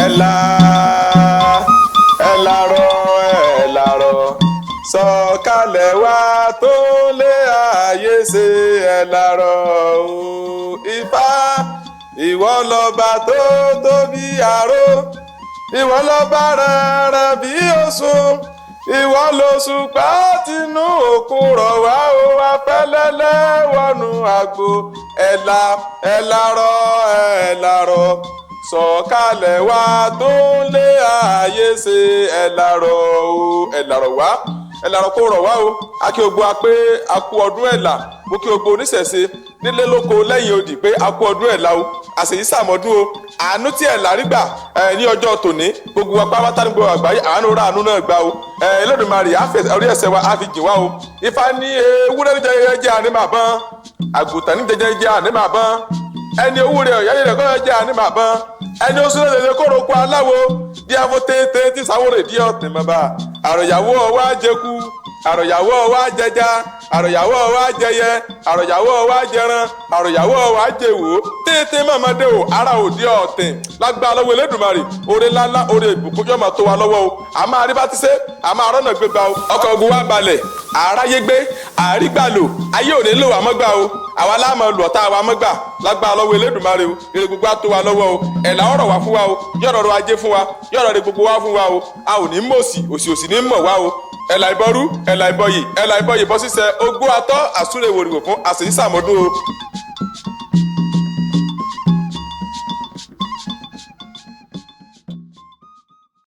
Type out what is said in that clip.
ẹ̀là ẹ̀làrọ̀ sọ̀kalẹ̀ wá tó lé ayé ṣe ẹ̀làrọ̀ o Ifá ìwọ lọba tó tóbi àró ìwọ lọba rẹ̀rẹ̀ bí òṣùn ìwọ lòṣùpá tinú òkun rọ̀ wá o afẹ́lẹ́lẹ́ wọnú àgbo ẹ̀làrọ̀ sọ̀kalẹ̀ wá tó ń lé ayé ṣe ẹ̀làrọ̀ o ẹ̀làrọ̀ wá ẹ̀làrọ̀ kó rọ̀ wá o akí ogbo a pé a kú ọdún ẹ̀là mo kí ogbo oníṣẹ̀ṣe nílé lóko lẹ́yìn odi pé a kú ọdún ẹ̀là o àṣèyí sàmọ́dún o àánú tí ẹ̀là rí gbà ní ọjọ́ tòní gbogbo wa pátá ní gbogbo àgbáyé àánú ra àánú náà gbà o Olódùmarè orí ẹsẹ̀ wa á fi jìn wá o Ifá ní ewúrẹ́ ní jẹjẹrẹ àní máa bán àgùntàn ní jẹjẹrẹ àní máa bán ẹni owó rẹ̀ ọ̀yá yẹ̀rẹ̀ kọ́ jẹ́ àní máa bán ẹni oṣù lẹ́lẹ́lẹ́ kó roko aláwo bí afọ téńté tí sáwọ́rẹ̀ dí ọ̀tẹ̀ mọ́ba àròyàwó ọwọ́ àjẹkù àròyàwó ọwọ́ àjẹjá àròyàwó ọwọ́ àjẹyẹ àròyàwó ọwọ́ àjẹran àròyàwó ọwọ́ àjẹwò téńté mọ̀mọ́dé o ara òdi ọ̀tẹ̀ lágbára lọ́wọ́ Elédùmarè oore ńláńlá oore ìbùkún yóò máa tó wa lọ́wọ́ o àmọ́ àríbá ti ṣe àmọ́ àrọ́nà gbégbá o ọkọ̀ ogun wa balẹ̀ àráyé gbé àrígbàlò ayé òní lò wá mọ́gbà o àwa láàmú lù ọ̀tá wa mọ́gbà lágbára lọ́wọ́ Elédùmarè o èrè gbogbo á tó wa lọ́wọ́ o ẹ̀là ọ̀rọ̀ wá fún wa o yọ̀rọ̀ ọ̀rọ̀ ajé fún wa yọ̀rọ̀ rẹ̀ gbogbo wá fún wa o a ò ní mọ̀ òsì ní mọ̀ wá o ẹ̀là ìbọrú ẹ̀là ìbọyì bọ́ sísẹ ogbó atọ́ àsúrè wòrìwò fún àṣèyí sàmọ́dún o.